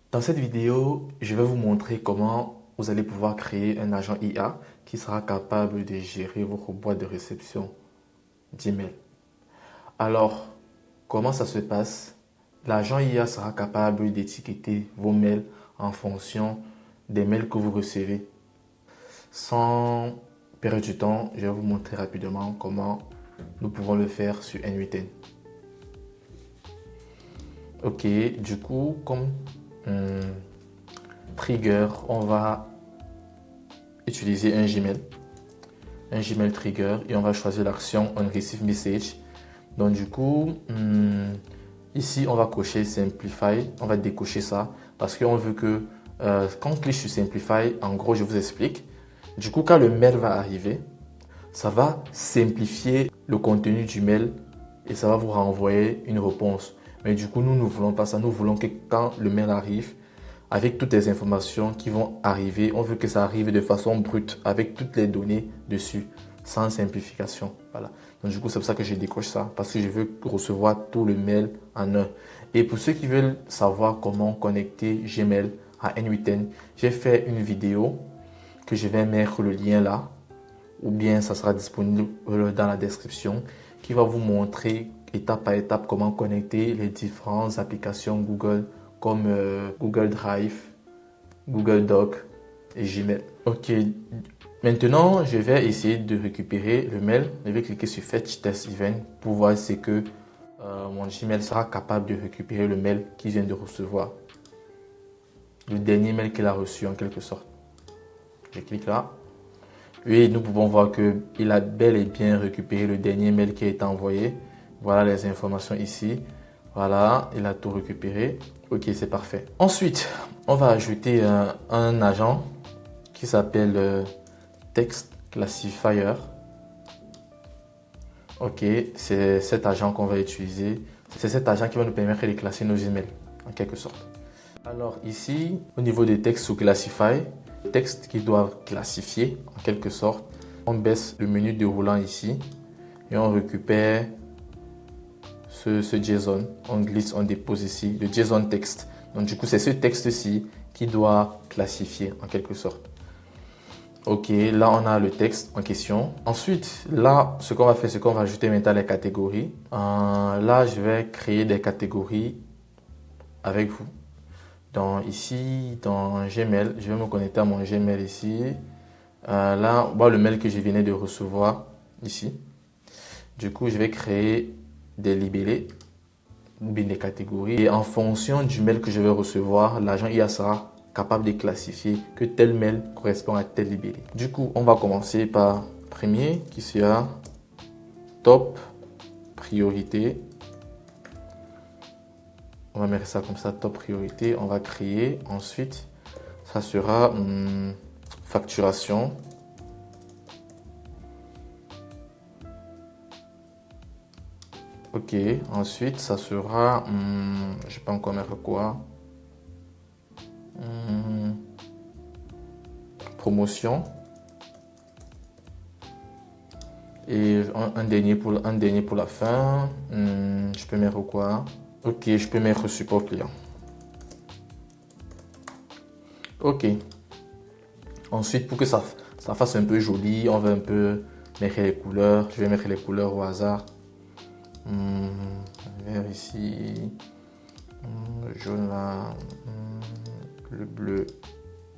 Dans cette vidéo, je vais vous montrer comment vous allez pouvoir créer un agent IA qui sera capable de gérer votre boîte de réception d'email. Alors, comment ça se passe? L'agent IA sera capable d'étiqueter vos mails en fonction des mails que vous recevez. Sans perdre du temps, je vais vous montrer rapidement comment nous pouvons le faire sur N8N. Ok, du coup, comme trigger, on va utiliser un Gmail trigger et on va choisir l'action on receive message. Donc du coup, ici on va cocher simplify, on va décocher ça parce qu'on veut que quand on clique sur simplify, en gros je vous explique. Du coup, quand le mail va arriver, ça va simplifier le contenu du mail et ça va vous renvoyer une réponse. Mais du coup, nous ne voulons pas ça. Nous voulons que quand le mail arrive, avec toutes les informations qui vont arriver, on veut que ça arrive de façon brute, avec toutes les données dessus, sans simplification. Voilà. Donc du coup, c'est pour ça que je décoche ça, parce que je veux recevoir tout le mail en un. Et pour ceux qui veulent savoir comment connecter Gmail à N8N, j'ai fait une vidéo que je vais mettre le lien là, ou bien ça sera disponible dans la description, qui va vous montrer étape par étape comment connecter les différentes applications Google comme Google Drive, Google Doc et Gmail. Ok, maintenant je vais essayer de récupérer le mail. Je vais cliquer sur Fetch Test Event pour voir si que mon Gmail sera capable de récupérer le mail qu'il vient de recevoir. Le dernier mail qu'il a reçu en quelque sorte. Je clique là. Oui, nous pouvons voir qu'il a bel et bien récupéré le dernier mail qui a été envoyé. Voilà les informations ici. Voilà, il a tout récupéré. Ok, c'est parfait. Ensuite, on va ajouter un agent qui s'appelle Text Classifier. Ok, c'est cet agent qu'on va utiliser. C'est cet agent qui va nous permettre de classer nos emails, en quelque sorte. Alors ici, au niveau des textes sous Classify, textes qui doivent classifier, en quelque sorte, on baisse le menu déroulant ici et on récupère ce JSON, on glisse, on dépose ici le JSON texte. Donc du coup, c'est ce texte-ci qui doit classifier en quelque sorte. Ok, là on a le texte en question. Ensuite, là, ce qu'on va faire, c'est qu'on va ajouter maintenant les catégories. Là, je vais créer des catégories avec vous. Ici, dans Gmail, je vais me connecter à mon Gmail ici. Là, on voit le mail que je venais de recevoir ici. Du coup, je vais créer des libellés, des catégories. Et en fonction du mail que je vais recevoir, l'agent IA sera capable de classifier que tel mail correspond à tel libellé. Du coup, on va commencer par premier qui sera top priorité. On va mettre ça comme ça, top priorité. On va créer. Ensuite, ça sera facturation. Ok, ensuite ça sera, je sais pas encore mettre quoi, promotion et un dernier pour la fin. Je peux mettre quoi? Ok, je peux mettre support client. Ok. Ensuite, pour que ça fasse un peu joli, on va un peu mettre les couleurs. Je vais mettre les couleurs au hasard. Vert ici, le jaune là, le bleu.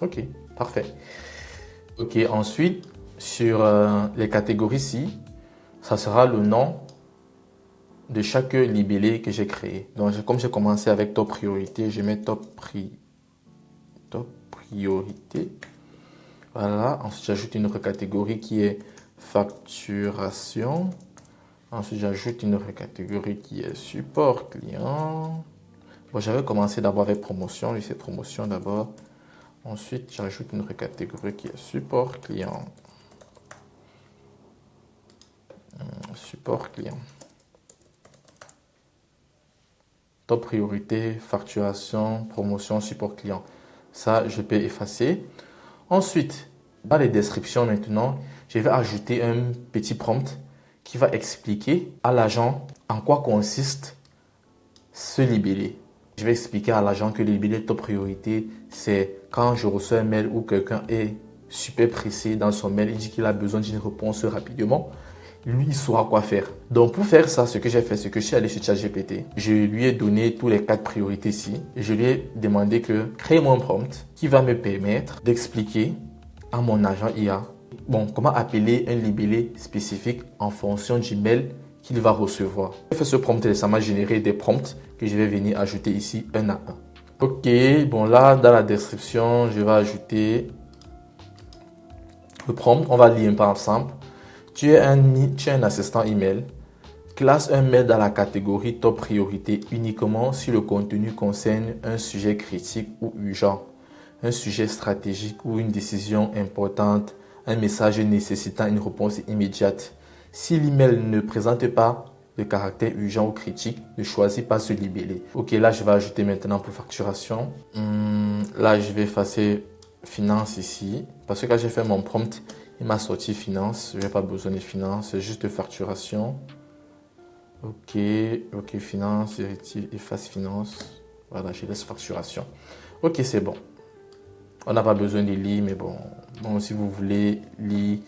Ok, parfait. Ok, ensuite, sur les catégories ici, ça sera le nom de chaque libellé que j'ai créé. Donc, comme j'ai commencé avec top priorité, je mets top priorité. Voilà, ensuite j'ajoute une autre catégorie qui est facturation. Ensuite, j'ajoute une autre catégorie qui est support client. Bon, j'avais commencé d'abord avec promotion, c'est promotion d'abord. Ensuite, j'ajoute une autre catégorie qui est support client. Support client. Top priorité, facturation, promotion, support client. Ça, je peux effacer. Ensuite, dans les descriptions maintenant, je vais ajouter un petit prompt qui va expliquer à l'agent en quoi consiste ce libellé. Je vais expliquer à l'agent que le libellé top priorité, c'est quand je reçois un mail où quelqu'un est super pressé dans son mail, il dit qu'il a besoin d'une réponse rapidement. Lui, il saura quoi faire. Donc, pour faire ça, ce que j'ai fait, c'est que je suis allé sur ChatGPT. Je lui ai donné tous les 4 priorités ici. Et je lui ai demandé que crée-moi un prompt qui va me permettre d'expliquer à mon agent IA comment appeler un libellé spécifique en fonction du mail qu'il va recevoir. J'ai fait ce prompt et ça m'a généré des prompts que je vais venir ajouter ici un à un. Ok, bon là, dans la description, je vais ajouter le prompt. On va lire un peu ensemble. Tu es un assistant email. Classe un mail dans la catégorie top priorité uniquement si le contenu concerne un sujet critique ou urgent, un sujet stratégique ou une décision importante, un message nécessitant une réponse immédiate. Si l'email ne présente pas de caractère urgent ou critique, ne choisis pas ce libellé. Ok, là je vais ajouter maintenant pour facturation. Là je vais effacer finance ici parce que quand j'ai fait mon prompt, il m'a sorti finance. Je n'ai pas besoin de finance, c'est juste facturation. Ok, finance, efface finance. Voilà, je laisse facturation. Ok, c'est bon. On n'a pas besoin de lire, mais bon, si vous voulez lire.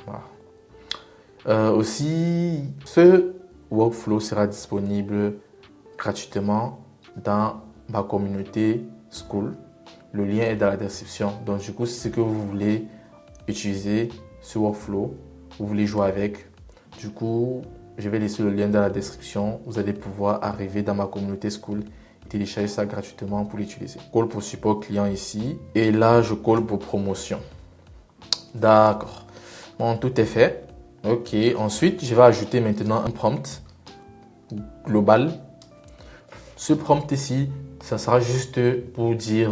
Voilà. Aussi, ce workflow sera disponible gratuitement dans ma communauté School. Le lien est dans la description. Donc, du coup, si c'est que vous voulez utiliser ce workflow, vous voulez jouer avec, du coup, je vais laisser le lien dans la description. Vous allez pouvoir arriver dans ma communauté School et télécharger ça gratuitement pour l'utiliser. Call pour support client ici. Et là, je call pour promotion. D'accord. Bon, tout est fait. Ok. Ensuite, je vais ajouter maintenant un prompt global. Ce prompt ici, ça sera juste pour dire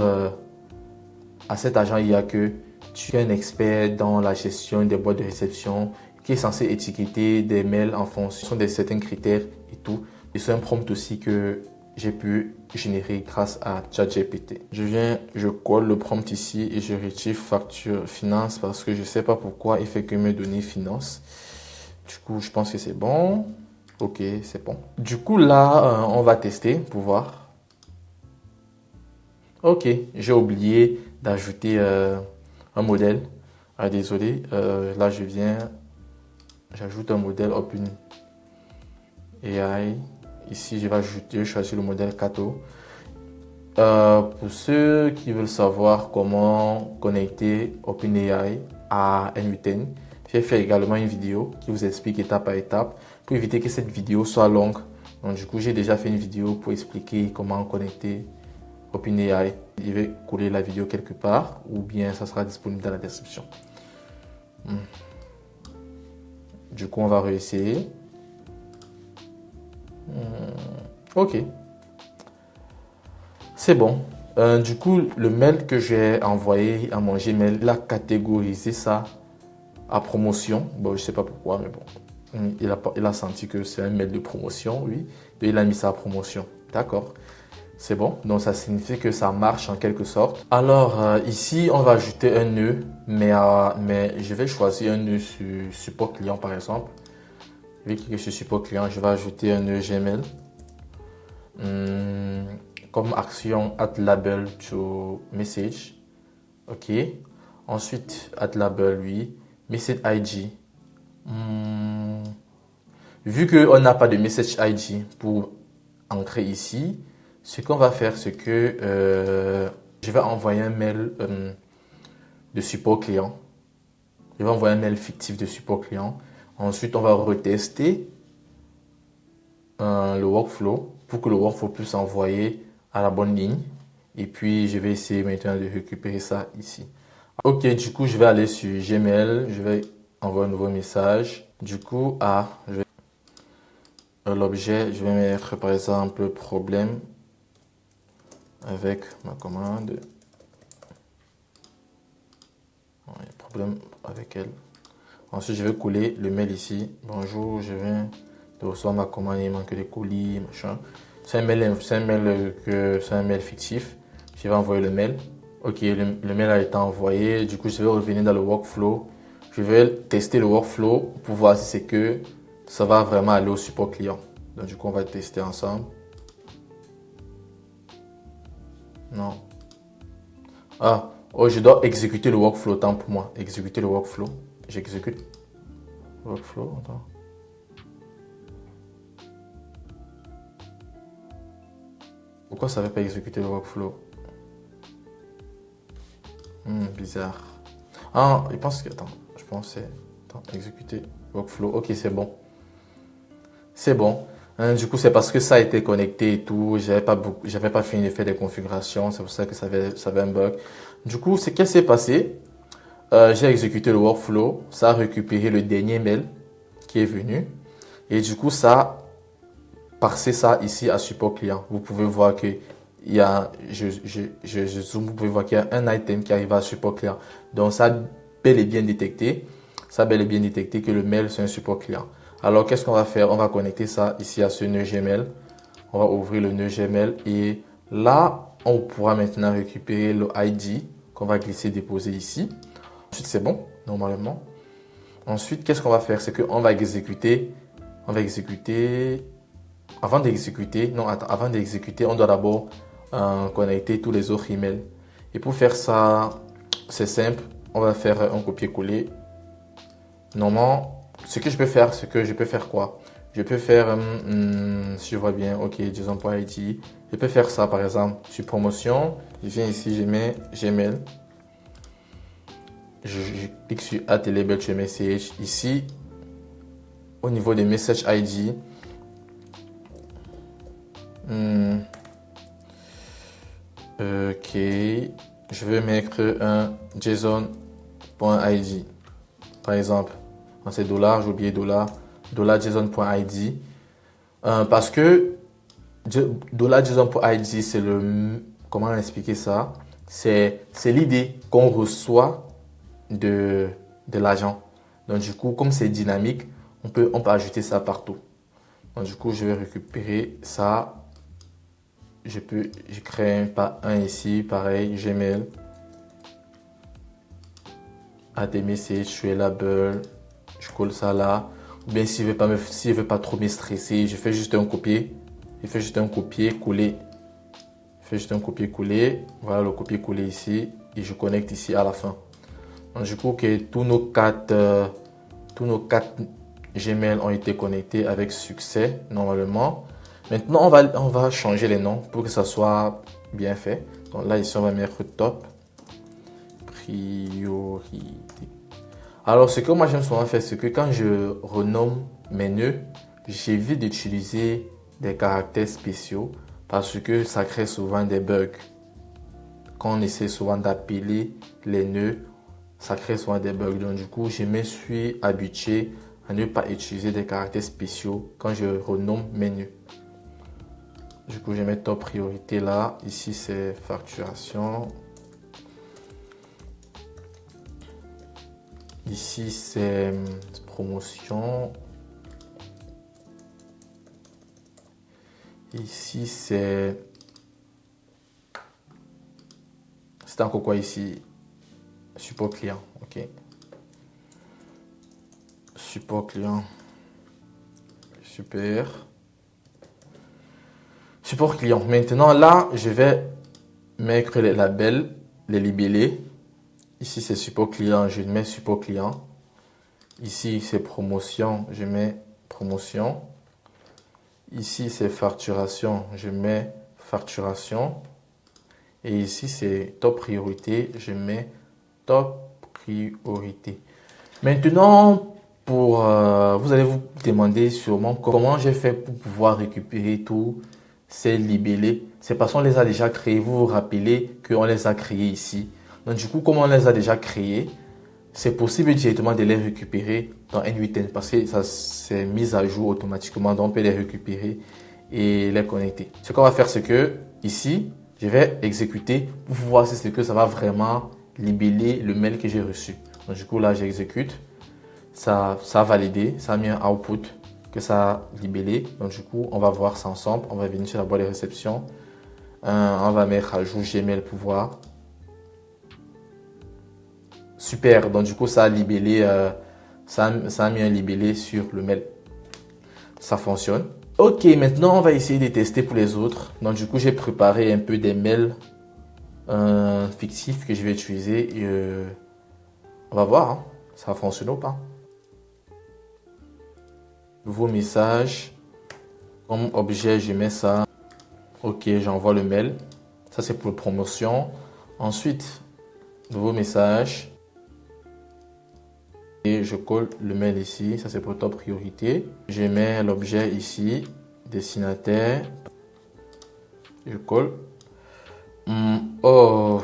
à cet agent IA que tu es un expert dans la gestion des boîtes de réception qui est censé étiqueter des mails en fonction de certains critères et tout. Et c'est un prompt aussi que j'ai pu générer grâce à ChatGPT. Je colle le prompt ici et je retire facture finance parce que je ne sais pas pourquoi il fait que me donner finance. Du coup, je pense que c'est bon. Ok, c'est bon. Du coup, là, on va tester pour voir. Ok, j'ai oublié d'ajouter un modèle. Ah, désolé, là je viens, j'ajoute un modèle OpenAI. Ici, je vais choisir le modèle Kato. Pour ceux qui veulent savoir comment connecter OpenAI à n8n, j'ai fait également une vidéo qui vous explique étape par étape pour éviter que cette vidéo soit longue. Donc, du coup, j'ai déjà fait une vidéo pour expliquer comment connecter OpenAI. Je vais coller la vidéo quelque part ou bien ça sera disponible dans la description. Du coup, on va réessayer. Ok. C'est bon. Du coup, le mail que j'ai envoyé à mon Gmail, il a catégorisé ça à promotion. Bon, je sais pas pourquoi, mais bon. Il a senti que c'est un mail de promotion, oui. Et il a mis ça à promotion. D'accord. C'est bon. Donc, ça signifie que ça marche en quelque sorte. Alors, ici, on va ajouter un nœud, mais je vais choisir un nœud sur support client, par exemple. Je vais cliquer sur support client. Je vais ajouter un nœud Gmail. Comme action, add label to message. OK. Ensuite, add label, oui. Message ID. Vu qu'on n'a pas de message ID pour entrer ici, ce qu'on va faire, c'est que je vais envoyer un mail de support client. Je vais envoyer un mail fictif de support client. Ensuite, on va retester le workflow pour que le workflow puisse envoyer à la bonne ligne. Et puis, je vais essayer maintenant de récupérer ça ici. Ok, du coup, je vais aller sur Gmail. Je vais envoyer un nouveau message. Du coup, l'objet, je vais mettre par exemple problème avec ma commande. Problème avec elle. Ensuite, je vais coller le mail ici. Bonjour, je viens de recevoir ma commande, il manque de colis, machin. C'est un mail fictif. Je vais envoyer le mail. Ok, le mail a été envoyé. Du coup, je vais revenir dans le workflow. Je vais tester le workflow pour voir si c'est que ça va vraiment aller au support client. Donc, du coup, on va tester ensemble. Non. Ah, oh, je dois exécuter le workflow. Tant pour moi. Exécuter le workflow. J'exécute. Workflow, attends. Pourquoi ça ne veut pas exécuter le workflow? Bizarre. Ah, je pense que... Attends, je pense que c'est... Attends, exécuter workflow. Ok, c'est bon. C'est bon. Du coup, c'est parce que ça a été connecté et tout. J'avais pas fini de faire des configurations. C'est pour ça que ça avait un bug. Du coup, c'est qu'est-ce qui s'est passé? J'ai exécuté le workflow. Ça a récupéré le dernier mail qui est venu. Et du coup, ça a parsé ça ici à support client. Vous pouvez voir que il y a, je zoome, vous pouvez voir qu'il y a un item qui arrive à support client. Donc, ça a bel et bien détecté. Ça a bel et bien détecté que le mail, c'est un support client. Alors, qu'est-ce qu'on va faire? On va connecter ça ici à ce nœud Gmail. On va ouvrir le nœud Gmail et là, on pourra maintenant récupérer le ID qu'on va glisser, déposer ici. Ensuite, c'est bon, normalement. Ensuite, qu'est-ce qu'on va faire? C'est qu'on va exécuter. Avant d'exécuter, on doit d'abord connecter tous les autres emails. Et pour faire ça, c'est simple. On va faire un copier-coller. Normalement, ce que je peux faire, c'est que je peux faire quoi? Je peux faire, si je vois bien, ok, JSON.id. Je peux faire ça, par exemple, sur promotion. Je viens ici, je mets Gmail. Je clique sur Add Label to Message. Ici, au niveau des Message ID, ok, je vais mettre un JSON.id. Par exemple, c'est $, j'ai oublié $JSON.id. Parce que $JSON.id, c'est le... Comment expliquer ça? C'est l'idée qu'on reçoit de l'agent. Donc du coup, comme c'est dynamique, on peut ajouter ça partout. Donc du coup, je vais récupérer ça. Je crée un ici, pareil, Gmail. Add des messages, je suis label, je colle ça là. Ou bien s'il ne veut pas trop me stresser, je fais juste un copier. Je fais juste un copier-coller. Voilà le copier-coller ici. Et je connecte ici à la fin. Donc du coup, que tous nos quatre Gmail ont été connectés avec succès, normalement. Maintenant, on va changer les noms pour que ça soit bien fait. Donc là, ici, on va mettre top. Priorité. Alors, ce que moi, j'aime souvent faire, c'est que quand je renomme mes nœuds, j'évite d'utiliser des caractères spéciaux parce que ça crée souvent des bugs. Quand on essaie souvent d'appeler les nœuds, ça crée souvent des bugs. Donc, du coup, je me suis habitué à ne pas utiliser des caractères spéciaux quand je renomme mes nœuds. Du coup, je mets top priorité là. Ici, c'est facturation. Ici, c'est promotion. Ici, c'est encore quoi ici? Support client. OK. Support client. Super. Support client. Maintenant, là, je vais mettre les labels, les libellés. Ici, c'est support client, je mets support client. Ici, c'est promotion, je mets promotion. Ici, c'est facturation, je mets facturation. Et ici, c'est top priorité, je mets top priorité. Maintenant, vous allez vous demander sûrement comment j'ai fait pour pouvoir récupérer tous ces libellés. C'est parce qu'on les a déjà créés. Vous vous rappelez qu'on les a créés ici. Donc du coup, comme on les a déjà créés, c'est possible directement de les récupérer dans N8N parce que ça s'est mis à jour automatiquement. Donc on peut les récupérer et les connecter. Ce qu'on va faire, c'est que ici, je vais exécuter pour voir si c'est que ça va vraiment libeller le mail que j'ai reçu. Donc du coup, là, j'exécute. Ça a validé, ça a mis un output que ça a libellé. Donc du coup, on va voir ça ensemble. On va venir sur la boîte de réception. On va mettre à jour Gmail pour voir. Super, donc du coup ça a libellé, ça a mis un libellé sur le mail. Ça fonctionne. Ok, maintenant on va essayer de tester pour les autres. Donc du coup j'ai préparé un peu des mails fictif que je vais utiliser. Et, on va voir, hein, ça va fonctionner ou pas. Nouveau message. Comme objet, je mets ça. Ok, j'envoie le mail. Ça, c'est pour la promotion. Ensuite, nouveau message. Et je colle le mail ici. Ça, c'est pour top priorité. Je mets l'objet ici. Destinataire. Je colle. Oh,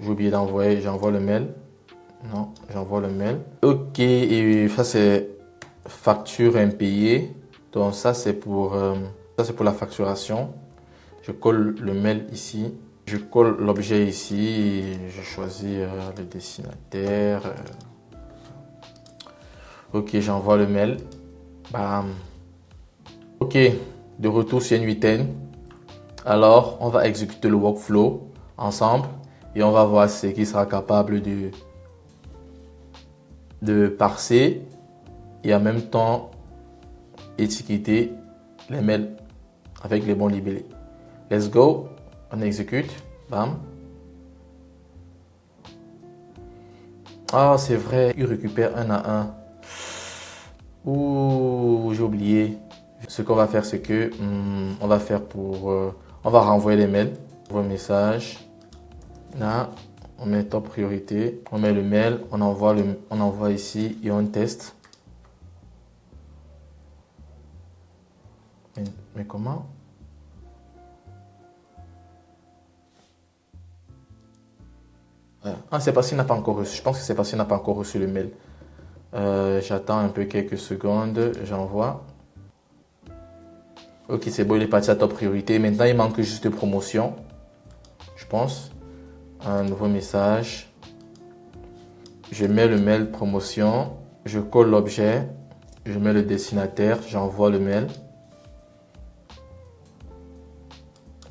j'ai oublié d'envoyer. J'envoie le mail. Non, j'envoie le mail. Ok, et ça, c'est facture impayée. Donc, ça, c'est pour la facturation. Je colle le mail ici. Je colle l'objet ici. Et je choisis le destinataire. Ok, j'envoie le mail. Bam. Ok, de retour sur N8N. Alors, on va exécuter le workflow ensemble et on va voir ce qui sera capable de parser et en même temps étiqueter les mails avec les bons libellés. Let's go, on exécute. Bam. Ah, c'est vrai, il récupère un à un. Ouh, j'ai oublié. Ce qu'on va faire, c'est que on va faire on va renvoyer les mails. Envoie message. Là, on met top priorité. On met le mail, on envoie ici et on teste. Mais comment? Ouais. Ah, c'est parce qu'il n'a pas encore reçu. Je pense que c'est parce qu'il n'a pas encore reçu le mail. J'attends un peu quelques secondes. J'envoie. Ok, c'est bon, il est parti à top priorité. Maintenant, il manque juste de promotion. Je pense. Un nouveau message. Je mets le mail promotion. Je colle l'objet. Je mets le destinataire. J'envoie le mail.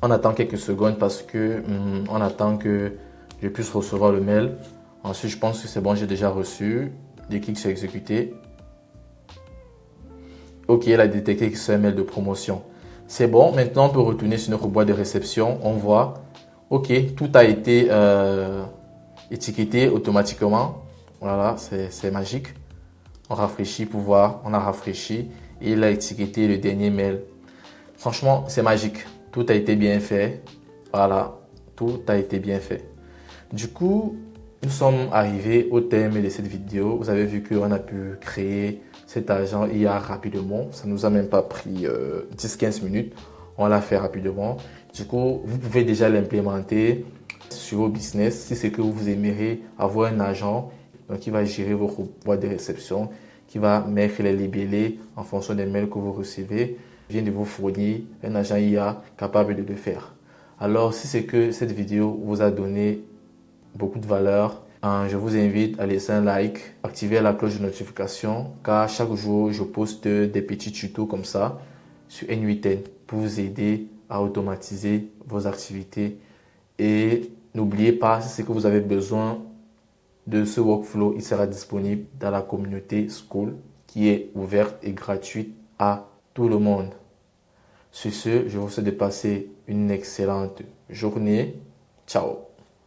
On attend quelques secondes parce que on attend que je puisse recevoir le mail. Ensuite, je pense que c'est bon, j'ai déjà reçu. Dès qu'il s'est exécuté. Ok, elle a détecté que c'est un mail de promotion. C'est bon, maintenant on peut retourner sur notre boîte de réception. On voit, ok, tout a été étiqueté automatiquement. Voilà, c'est magique. On rafraîchit pour voir, on a rafraîchi et il a étiqueté le dernier mail. Franchement, c'est magique. Tout a été bien fait. Voilà, tout a été bien fait. Du coup, nous sommes arrivés au terme de cette vidéo. Vous avez vu qu'on a pu créer cet agent IA rapidement. Ça ne nous a même pas pris 10-15 minutes. On l'a fait rapidement. Du coup, vous pouvez déjà l'implémenter sur vos business si c'est que vous aimeriez avoir un agent qui va gérer vos boîtes de réception, qui va mettre les libellés en fonction des mails que vous recevez. Je viens de vous fournir un agent IA capable de le faire. Alors, si c'est que cette vidéo vous a donné beaucoup de valeur, je vous invite à laisser un like, activer la cloche de notification car chaque jour je poste des petits tutos comme ça sur N8N pour vous aider à automatiser vos activités. Et n'oubliez pas, si c'est que vous avez besoin de ce workflow, il sera disponible dans la communauté School qui est ouverte et gratuite à tout le monde. Sur ce, je vous souhaite de passer une excellente journée. Ciao!